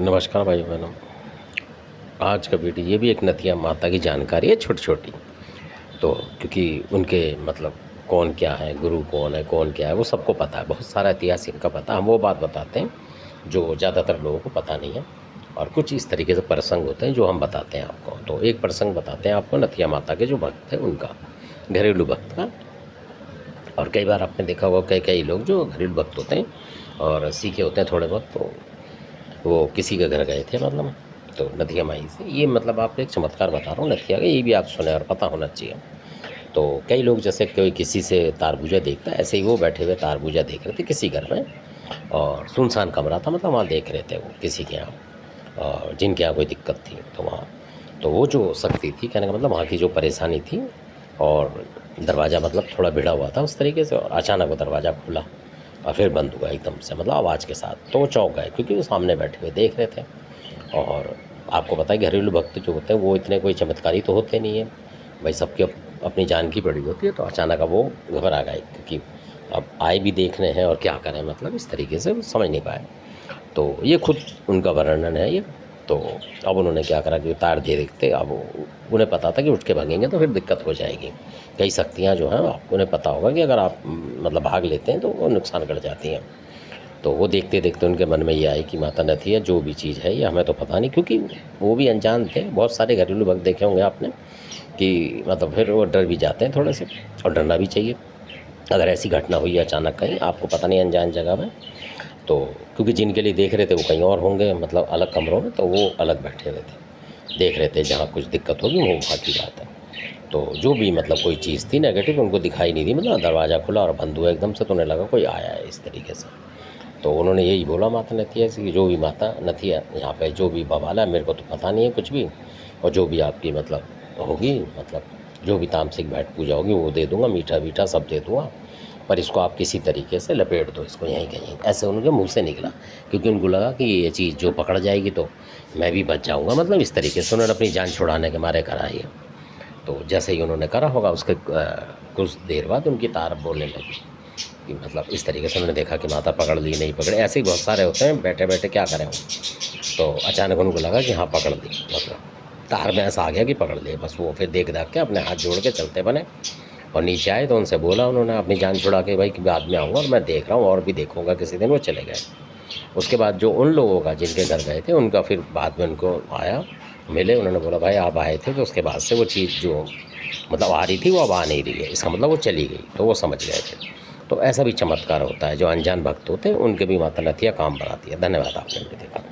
नमस्कार भाई बहनों। आज का वीडियो ये भी एक नथिया माता की जानकारी है छोटी छोटी। तो क्योंकि उनके मतलब कौन क्या है, गुरु कौन है, कौन क्या है, वो सबको पता है, बहुत सारा इतिहास इनका पता है। हम वो बात बताते हैं जो ज़्यादातर लोगों को पता नहीं है, और कुछ इस तरीके से प्रसंग होते हैं जो हम बताते हैं आपको। तो एक प्रसंग बताते हैं आपको नथिया माता के जो भक्त हैं उनका, घरेलू भक्त का। और कई बार आपने देखा होगा कई कई लोग जो घरेलू भक्त होते हैं और सीखे होते हैं थोड़े बहुत, तो वो किसी के घर गए थे मतलब, तो नथिया माई से ये मतलब आपको एक चमत्कार बता रहा हूँ नथिया का, ये भी आप सुने और पता होना चाहिए। तो कई लोग जैसे कोई किसी से तारबूजा देखता है, ऐसे ही वो बैठे हुए तारबूजा देख रहे थे किसी घर में, और सुनसान कमरा था, मतलब वहाँ देख रहे थे वो किसी के यहाँ, और जिनके यहाँ कोई दिक्कत थी तो वहाँ, तो वो जो शक्ति थी, कहने का मतलब वहाँ की जो परेशानी थी, और दरवाज़ा मतलब थोड़ा भिड़ा हुआ था उस तरीके से, और अचानक वो दरवाज़ा खुला और फिर बंद हुआ एकदम से, मतलब आवाज़ के साथ। तो वो चौंक गए क्योंकि वो सामने बैठे हुए देख रहे थे। और आपको पता है घरेलू भक्त जो होते हैं वो इतने कोई चमत्कारी तो होते नहीं हैं भाई, सबकी अपनी जान की पड़ी होती है। तो अचानक अब वो घबरा गए क्योंकि अब आए भी देखने हैं और क्या करें, मतलब इस तरीके से वो समझ नहीं पाए। तो ये खुद उनका वर्णन है ये। तो अब उन्होंने क्या करा कि तार दे देखते, अब उन्हें पता था कि उठ के भागेंगे तो फिर दिक्कत हो जाएगी। कई शक्तियाँ जो हैं आपको उन्हें पता होगा कि अगर आप मतलब भाग लेते हैं तो वो नुकसान कर जाती हैं। तो वो देखते देखते उनके मन में ये आई कि माता नथिया जो भी चीज़ है ये हमें तो पता नहीं, क्योंकि वो भी अनजान थे। बहुत सारे घरेलू भक्त देखे होंगे आपने कि मतलब फिर वो डर भी जाते हैं थोड़े से, और डरना भी चाहिए। अगर ऐसी घटना हुई अचानक कहीं, आपको पता नहीं अनजान जगह में, तो क्योंकि जिनके लिए देख रहे थे वो कहीं और होंगे, मतलब अलग कमरों में, तो वो अलग बैठे हुए थे, देख रहे थे जहाँ कुछ दिक्कत होगी वो वहाँ की बात है। तो जो भी मतलब कोई चीज़ थी नेगेटिव उनको दिखाई नहीं दी, मतलब दरवाज़ा खुला और बंद हुआ एकदम से, तो उन्हें लगा कोई आया है इस तरीके से। तो उन्होंने यही बोला माता नथिया से कि जो भी माता नथिया यहाँ पे जो भी बवाल है मेरे को तो पता नहीं है कुछ भी, और जो भी आपकी मतलब होगी, मतलब जो भी तामसिक भेंट पूजा होगी वो दे दूँगा, मीठा वीठा सब दे दूँगा, पर इसको आप किसी तरीके से लपेट दो इसको यहीं कहीं। ऐसे उनके मुंह से निकला, क्योंकि उनको लगा कि ये चीज़ जो पकड़ जाएगी तो मैं भी बच जाऊँगा, मतलब इस तरीके से उन्होंने अपनी जान छुड़ाने के मारे करा ये। तो जैसे ही उन्होंने करा होगा उसके कुछ देर बाद उनकी तार बोलने लगी कि मतलब इस तरीके से उन्होंने देखा कि माता पकड़ ली नहीं पकड़े, ऐसे ही बहुत सारे होते हैं बैठे बैठे क्या करें हम। तो अचानक उनको लगा कि हाँ पकड़ ली, मतलब तार में ऐसा आ गया कि पकड़ लिए। बस वो फिर देख दाख के अपने हाथ जोड़ के चलते बने, और नीचे आए तो उनसे बोला उन्होंने अपनी जान छुड़ा के, भाई कि बाद में आऊँगा और मैं देख रहा हूँ और भी देखूँगा किसी दिन। वो चले गए। उसके बाद जो उन लोगों का जिनके घर गए थे उनका फिर बाद में उनको आया, मिले, उन्होंने बोला भाई आप आए थे, तो उसके बाद से वो चीज़ जो मतलब आ रही थी वो अब आ नहीं रही है, इसका मतलब वो चली गई। तो वो समझ गए थे। तो ऐसा भी चमत्कार होता है, जो अनजान भक्त होते हैं उनके भी माता नथिया काम बनाती है। धन्यवाद, आपने भी देखा।